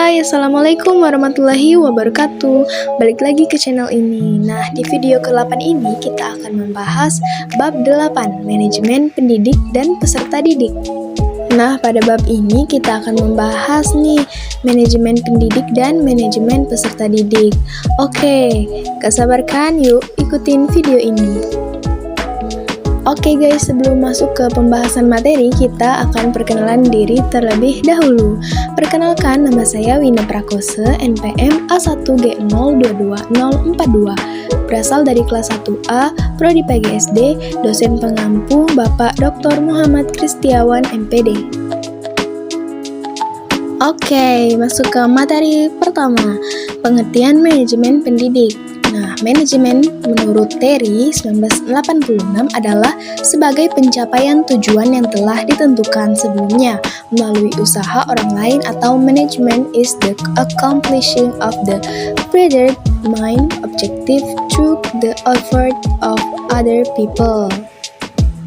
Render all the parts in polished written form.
Hai, Assalamualaikum warahmatullahi wabarakatuh. Balik lagi ke channel ini. Nah, di video ke-8 ini kita akan membahas bab 8, manajemen pendidik dan peserta didik. Nah, pada bab ini kita akan membahas nih manajemen pendidik dan manajemen peserta didik. Oke, gak sabar kan? Yuk ikutin video ini. Oke guys, sebelum masuk ke pembahasan materi, kita akan perkenalan diri terlebih dahulu. Perkenalkan, nama saya Wina Prakose, NPM A1G022042. Berasal dari kelas 1A, Prodi PGSD, dosen pengampu Bapak Dr. Muhammad Kristiawan, MPD. Oke, masuk ke materi pertama, pengertian manajemen pendidik. Nah, manajemen menurut Terry 1986 adalah sebagai pencapaian tujuan yang telah ditentukan sebelumnya melalui usaha orang lain, atau management is the accomplishing of the predetermined objective through the effort of other people.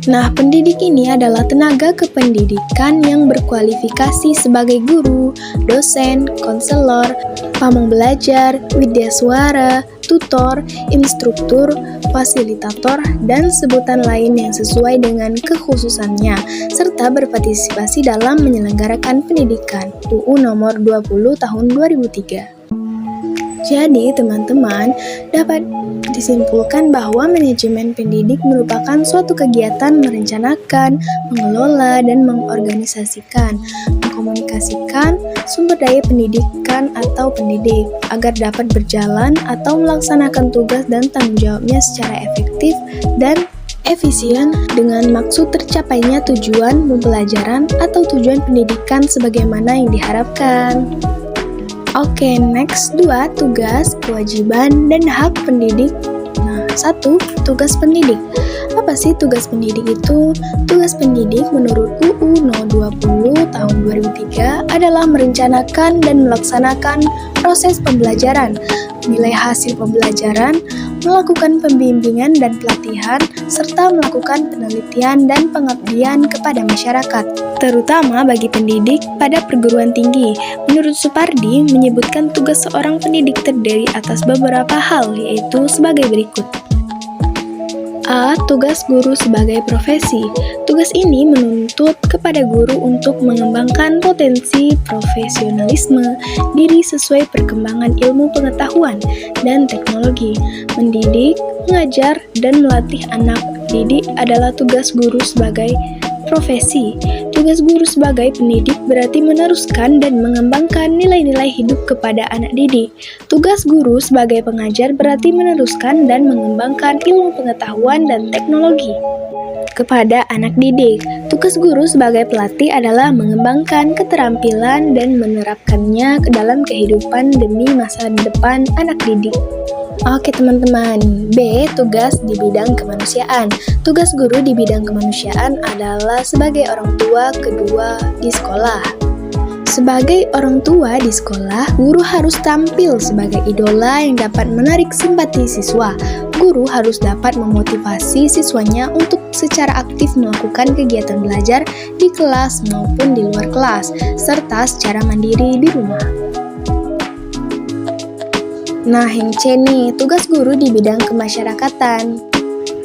Nah, pendidik ini adalah tenaga kependidikan yang berkualifikasi sebagai guru, dosen, konselor, pamong belajar, widyaswara, tutor, instruktur, fasilitator, dan sebutan lain yang sesuai dengan kekhususannya, serta berpartisipasi dalam menyelenggarakan pendidikan. UU Nomor 20 Tahun 2003. Jadi, teman-teman, dapat disimpulkan bahwa manajemen pendidik merupakan suatu kegiatan merencanakan, mengelola, dan mengorganisasikan, mengkomunikasikan sumber daya pendidikan atau pendidik agar dapat berjalan atau melaksanakan tugas dan tanggung jawabnya secara efektif dan efisien dengan maksud tercapainya tujuan pembelajaran atau tujuan pendidikan sebagaimana yang diharapkan. Oke, next 2, tugas, kewajiban, dan hak pendidik. Nah, 1, tugas pendidik. Apa sih tugas pendidik itu? Tugas pendidik menurut UU No. 20 Tahun 2003 adalah merencanakan dan melaksanakan proses pembelajaran, menilai hasil pembelajaran, melakukan pembimbingan dan pelatihan, serta melakukan penelitian dan pengabdian kepada masyarakat, terutama bagi pendidik pada perguruan tinggi. Menurut Supardi, menyebutkan tugas seorang pendidik terdiri atas beberapa hal, yaitu sebagai berikut. A. Tugas guru sebagai profesi. Tugas ini menuntut kepada guru untuk mengembangkan potensi profesionalisme diri sesuai perkembangan ilmu pengetahuan dan teknologi. Mendidik, mengajar, dan melatih anak didik adalah tugas guru sebagai profesi. Tugas guru sebagai pendidik berarti meneruskan dan mengembangkan nilai-nilai hidup kepada anak didik. Tugas guru sebagai pengajar berarti meneruskan dan mengembangkan ilmu pengetahuan dan teknologi kepada anak didik. Tugas guru sebagai pelatih adalah mengembangkan keterampilan dan menerapkannya ke dalam kehidupan demi masa depan anak didik. Oke teman-teman, B. Tugas di bidang kemanusiaan. Tugas guru di bidang kemanusiaan adalah sebagai orang tua kedua di sekolah. Sebagai orang tua di sekolah, guru harus tampil sebagai idola yang dapat menarik simpati siswa. Guru harus dapat memotivasi siswanya untuk secara aktif melakukan kegiatan belajar di kelas maupun di luar kelas, serta secara mandiri di rumah. Nah, yang C nih, tugas guru di bidang kemasyarakatan.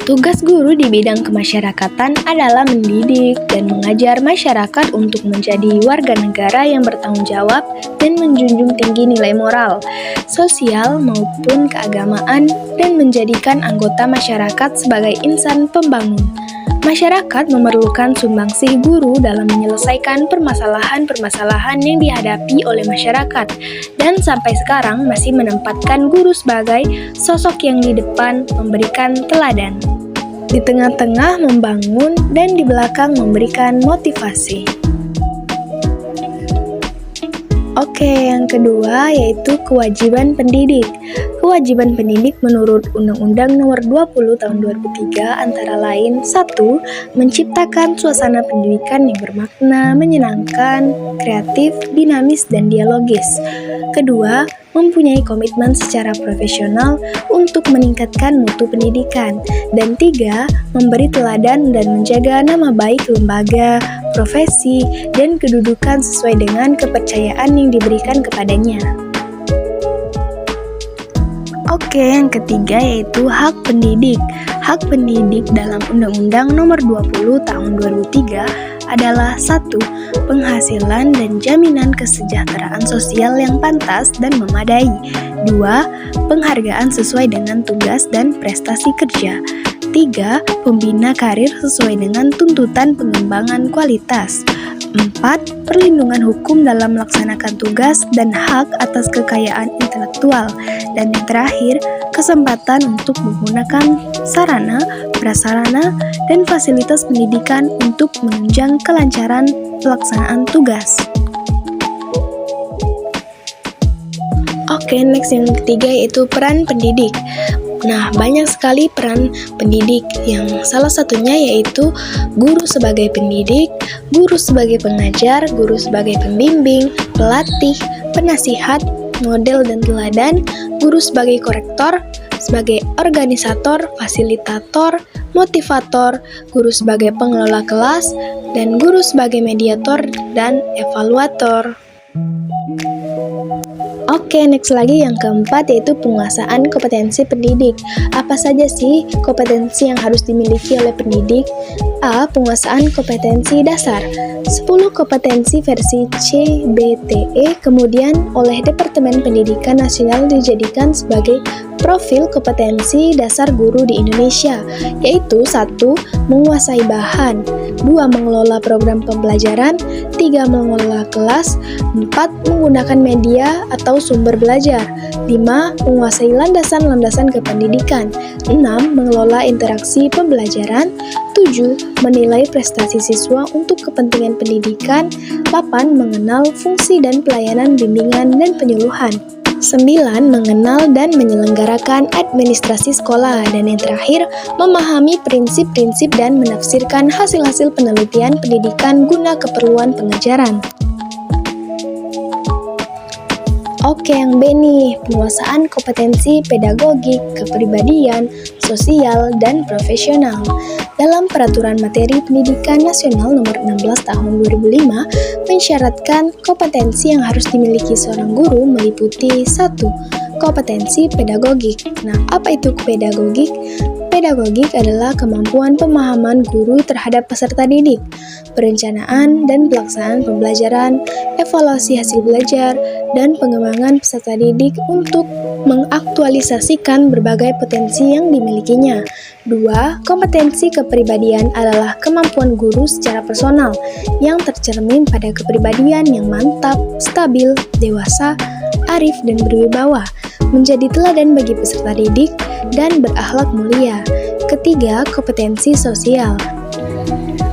Tugas guru di bidang kemasyarakatan adalah mendidik dan mengajar masyarakat untuk menjadi warga negara yang bertanggung jawab dan menjunjung tinggi nilai moral, sosial maupun keagamaan, dan menjadikan anggota masyarakat sebagai insan pembangun. Masyarakat memerlukan sumbangsih guru dalam menyelesaikan permasalahan-permasalahan yang dihadapi oleh masyarakat, dan sampai sekarang masih menempatkan guru sebagai sosok yang di depan memberikan teladan, di tengah-tengah membangun, dan di belakang memberikan motivasi. Oke, yang kedua yaitu kewajiban pendidik. Kewajiban pendidik menurut Undang-Undang Nomor 20 Tahun 2003 antara lain 1. Menciptakan suasana pendidikan yang bermakna, menyenangkan, kreatif, dinamis, dan dialogis. Kedua, mempunyai komitmen secara profesional untuk meningkatkan mutu pendidikan. Dan 3. Memberi teladan dan menjaga nama baik lembaga, profesi, dan kedudukan sesuai dengan kepercayaan yang diberikan kepadanya. Oke, yang ketiga yaitu hak pendidik. Hak pendidik dalam Undang-Undang Nomor 20 Tahun 2003 adalah 1. Penghasilan dan jaminan kesejahteraan sosial yang pantas dan memadai. 2. Penghargaan sesuai dengan tugas dan prestasi kerja. 3. Pembina karir sesuai dengan tuntutan pengembangan kualitas. 4. Perlindungan hukum dalam melaksanakan tugas dan hak atas kekayaan intelektual. Dan yang terakhir, kesempatan untuk menggunakan sarana, prasarana, dan fasilitas pendidikan untuk menunjang kelancaran pelaksanaan tugas. Oke, next yang ketiga yaitu peran pendidik. Nah, banyak sekali peran pendidik yang salah satunya yaitu guru sebagai pendidik, guru sebagai pengajar, guru sebagai pembimbing, pelatih, penasihat, model dan teladan, guru sebagai korektor, sebagai organisator, fasilitator, motivator, guru sebagai pengelola kelas, dan guru sebagai mediator dan evaluator. Oke, next lagi yang keempat yaitu penguasaan kompetensi pendidik. Apa saja sih kompetensi yang harus dimiliki oleh pendidik? A. Penguasaan kompetensi dasar. 10 kompetensi versi CBTE kemudian oleh Departemen Pendidikan Nasional dijadikan sebagai profil kompetensi dasar guru di Indonesia, yaitu 1. Menguasai bahan, 2. Mengelola program pembelajaran, 3. Mengelola kelas, 4. Menggunakan media atau sumber belajar, 5. Menguasai landasan-landasan kependidikan, 6. Mengelola interaksi pembelajaran, 7. Menilai prestasi siswa untuk kepentingan pendidikan, 8. Mengenal fungsi dan pelayanan bimbingan dan penyuluhan, 9. Mengenal dan menyelenggarakan administrasi sekolah, dan yang terakhir, memahami prinsip-prinsip dan menafsirkan hasil-hasil penelitian pendidikan guna keperluan pengajaran. Oke, yang B nih, penguasaan kompetensi pedagogik, kepribadian, sosial, dan profesional. Dalam Peraturan Materi Pendidikan Nasional Nomor 16 Tahun 2005 mensyaratkan kompetensi yang harus dimiliki seorang guru meliputi 1. Kompetensi pedagogik. Nah, apa itu pedagogik? Pedagogik adalah kemampuan pemahaman guru terhadap peserta didik, perencanaan dan pelaksanaan pembelajaran, evaluasi hasil belajar, dan pengembangan peserta didik untuk mengaktualisasikan berbagai potensi yang dimilikinya. 2. Kompetensi kepribadian adalah kemampuan guru secara personal yang tercermin pada kepribadian yang mantap, stabil, dewasa, arif, dan berwibawa, menjadi teladan bagi peserta didik, dan berakhlak mulia. Ketiga, kompetensi sosial.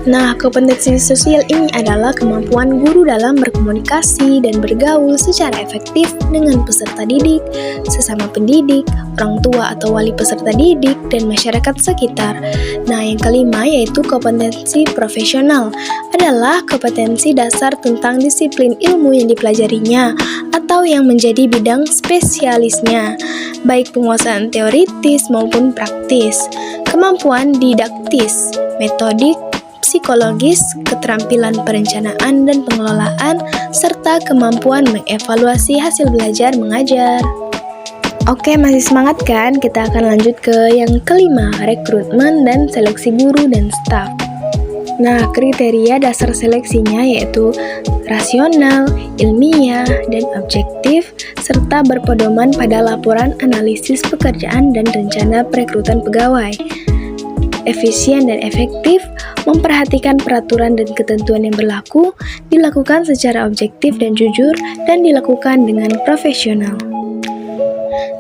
Nah, kompetensi sosial ini adalah kemampuan guru dalam berkomunikasi dan bergaul secara efektif dengan peserta didik, sesama pendidik, orang tua atau wali peserta didik, dan masyarakat sekitar. Nah, yang kelima yaitu kompetensi profesional adalah kompetensi dasar tentang disiplin ilmu yang dipelajarinya atau yang menjadi bidang spesialisnya, baik penguasaan teoritis maupun praktis, kemampuan didaktis, metodik, psikologis, keterampilan perencanaan dan pengelolaan, serta kemampuan mengevaluasi hasil belajar mengajar. Oke, masih semangat kan? Kita akan lanjut ke yang kelima, rekrutmen dan seleksi guru dan staf. Nah, kriteria dasar seleksinya yaitu rasional, ilmiah, dan objektif, serta berpedoman pada laporan analisis pekerjaan dan rencana perekrutan pegawai. Efisien dan efektif, memperhatikan peraturan dan ketentuan yang berlaku, dilakukan secara objektif dan jujur, dan dilakukan dengan profesional.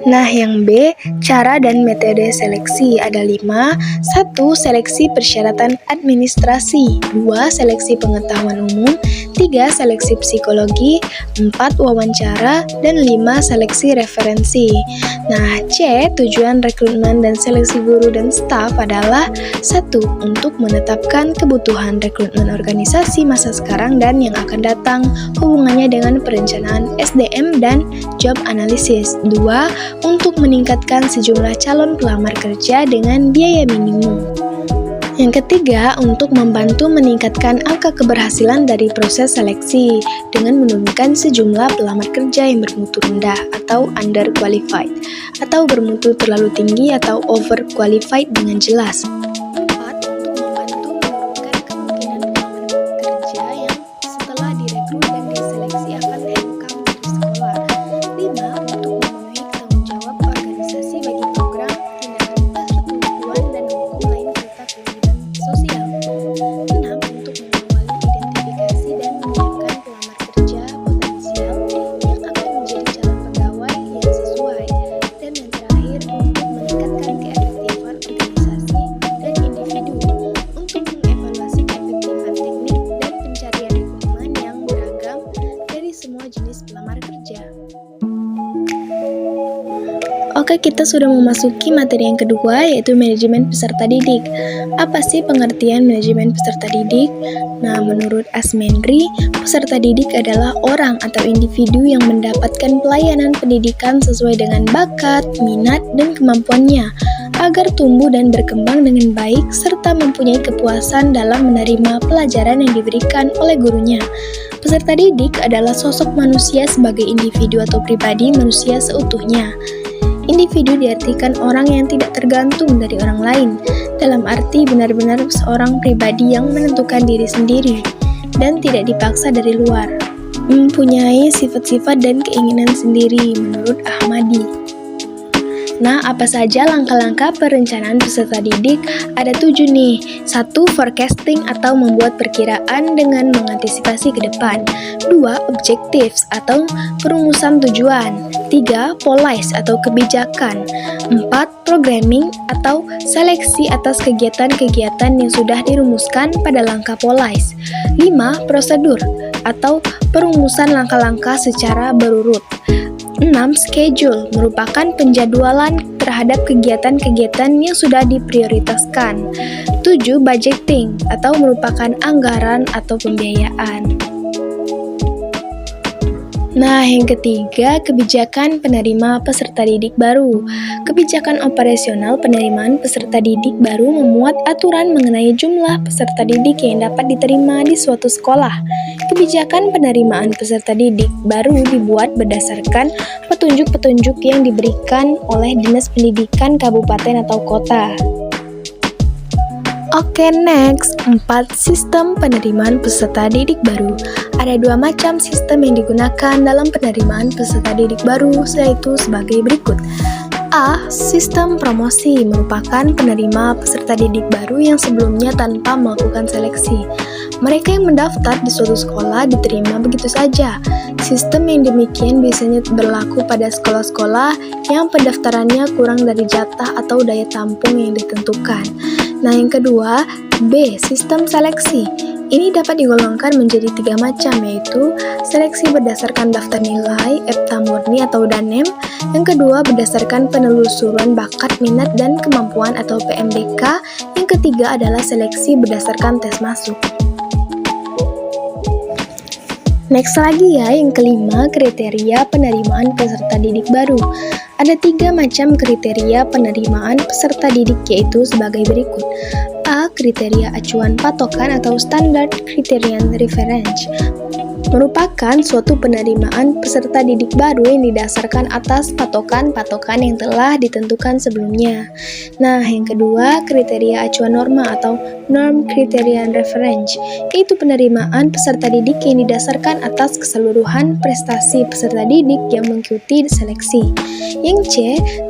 Nah, yang B, cara dan metode seleksi ada 5. 1. Seleksi persyaratan administrasi. 2. Seleksi pengetahuan umum. 3. Seleksi psikologi, 4. Wawancara, dan 5. Seleksi referensi. Nah, C. Tujuan rekrutmen dan seleksi guru dan staf adalah 1. Untuk menetapkan kebutuhan rekrutmen organisasi masa sekarang dan yang akan datang, hubungannya dengan perencanaan SDM dan job analysis. 2. Untuk meningkatkan sejumlah calon pelamar kerja dengan biaya minimum. Yang ketiga, untuk membantu meningkatkan angka keberhasilan dari proses seleksi dengan menurunkan sejumlah pelamar kerja yang bermutu rendah atau underqualified, atau bermutu terlalu tinggi atau overqualified dengan jelas. 4. Untuk membantu menurunkan kemungkinan pelamar kerja yang setelah direkrut dan diseleksi akan terhengkang dari sekolah. 5. Untuk memenuhi tanggung jawab organisasi bagi program, tindakan persekutuan dan hukum lain serta kewajiban sosial. 6. Untuk mengawali identifikasi dan menyiapkan pelamar kerja potensial yang akan menjadi calon pegawai yang sesuai. Dan yang terakhir, untuk meningkatkan keefektifan organisasi dan individu untuk mengevaluasi keefektifan teknik dan pencarian rekrutmen yang beragam dari semua jenis pelamar kerja. Oke, kita sudah memasuki materi yang kedua, yaitu manajemen peserta didik. Apa sih pengertian manajemen peserta didik? Nah, menurut Asmendri, peserta didik adalah orang atau individu yang mendapatkan pelayanan pendidikan sesuai dengan bakat, minat, dan kemampuannya, agar tumbuh dan berkembang dengan baik, serta mempunyai kepuasan dalam menerima pelajaran yang diberikan oleh gurunya. Peserta didik adalah sosok manusia sebagai individu atau pribadi manusia seutuhnya. Individu diartikan orang yang tidak tergantung dari orang lain, dalam arti benar-benar seorang pribadi yang menentukan diri sendiri dan tidak dipaksa dari luar, mempunyai sifat-sifat dan keinginan sendiri menurut Ahmadi. Nah, apa saja langkah-langkah perencanaan peserta didik? Ada 7 nih. 1. Forecasting atau membuat perkiraan dengan mengantisipasi ke depan. 2. Objectives atau perumusan tujuan. 3. Policy atau kebijakan. 4. Programming atau seleksi atas kegiatan-kegiatan yang sudah dirumuskan pada langkah policy. 5. Prosedur atau perumusan langkah-langkah secara berurut. 6. Schedule merupakan penjadwalan terhadap kegiatan-kegiatan yang sudah diprioritaskan. 7. Budgeting atau merupakan anggaran atau pembiayaan. Nah, yang ketiga, kebijakan penerima peserta didik baru. Kebijakan operasional penerimaan peserta didik baru memuat aturan mengenai jumlah peserta didik yang dapat diterima di suatu sekolah. Kebijakan penerimaan peserta didik baru dibuat berdasarkan petunjuk-petunjuk yang diberikan oleh Dinas Pendidikan Kabupaten atau Kota. Oke, next. 4. Sistem penerimaan peserta didik baru. Ada 2 macam sistem yang digunakan dalam penerimaan peserta didik baru, yaitu sebagai berikut. A. Sistem promosi merupakan penerima peserta didik baru yang sebelumnya tanpa melakukan seleksi. Mereka yang mendaftar di suatu sekolah diterima begitu saja. Sistem yang demikian biasanya berlaku pada sekolah-sekolah yang pendaftarannya kurang dari jatah atau daya tampung yang ditentukan. Nah, yang kedua, B. Sistem seleksi. Ini dapat digolongkan menjadi 3 macam, yaitu seleksi berdasarkan daftar nilai, EPTA murni atau DANEM. Yang kedua, berdasarkan penelusuran bakat, minat, dan kemampuan atau PMDK. Yang ketiga adalah seleksi berdasarkan tes masuk. Next lagi ya, yang kelima, kriteria penerimaan peserta didik baru. Ada 3 macam kriteria penerimaan peserta didik, yaitu sebagai berikut. A. Kriteria acuan patokan atau standard criterion reference merupakan suatu penerimaan peserta didik baru yang didasarkan atas patokan-patokan yang telah ditentukan sebelumnya. Nah, yang kedua, kriteria acuan norma atau norm criterion reference, yaitu penerimaan peserta didik yang didasarkan atas keseluruhan prestasi peserta didik yang mengikuti seleksi. Yang C,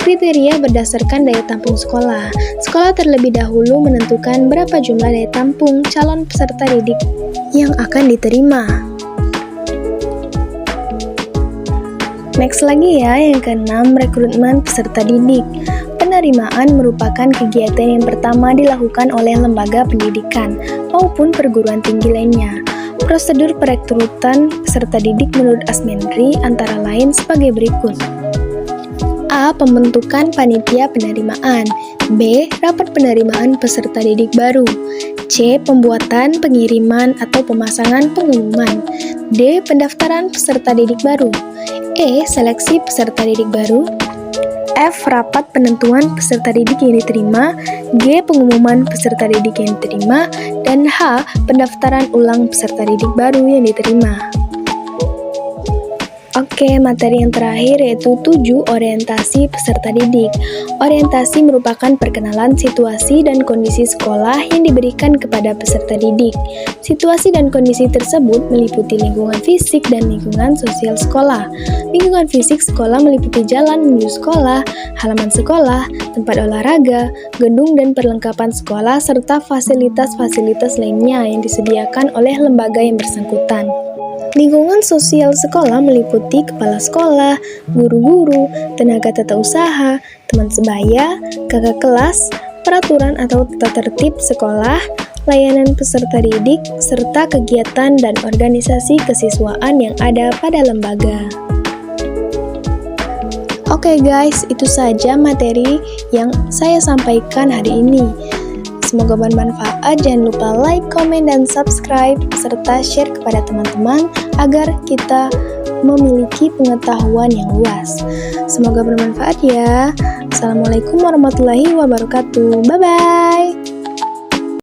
kriteria berdasarkan daya tampung sekolah. Sekolah terlebih dahulu menentukan berapa jumlah daya tampung calon peserta didik yang akan diterima. Next lagi ya, yang keenam, rekrutmen peserta didik. Penerimaan merupakan kegiatan yang pertama dilakukan oleh lembaga pendidikan maupun perguruan tinggi lainnya. Prosedur perekrutan peserta didik menurut Asmendri antara lain sebagai berikut. A. Pembentukan panitia penerimaan. B. Rapat penerimaan peserta didik baru. C. Pembuatan, pengiriman, atau pemasangan pengumuman. D. Pendaftaran peserta didik baru. E. Seleksi peserta didik baru. F. Rapat penentuan peserta didik yang diterima. G. Pengumuman peserta didik yang diterima. Dan H. Pendaftaran ulang peserta didik baru yang diterima. Oke, materi yang terakhir yaitu 7 orientasi peserta didik. Orientasi merupakan perkenalan situasi dan kondisi sekolah yang diberikan kepada peserta didik. Situasi dan kondisi tersebut meliputi lingkungan fisik dan lingkungan sosial sekolah. Lingkungan fisik sekolah meliputi jalan menuju sekolah, halaman sekolah, tempat olahraga, gedung dan perlengkapan sekolah, serta fasilitas-fasilitas lainnya yang disediakan oleh lembaga yang bersangkutan. Lingkungan sosial sekolah meliputi kepala sekolah, guru-guru, tenaga tata usaha, teman sebaya, kakak kelas, peraturan atau tata tertib sekolah, layanan peserta didik, serta kegiatan dan organisasi kesiswaan yang ada pada lembaga. Oke guys, itu saja materi yang saya sampaikan hari ini. Semoga bermanfaat. Jangan lupa like, komen, dan subscribe, serta share kepada teman-teman agar kita memiliki pengetahuan yang luas. Semoga bermanfaat ya. Assalamualaikum warahmatullahi wabarakatuh. Bye-bye.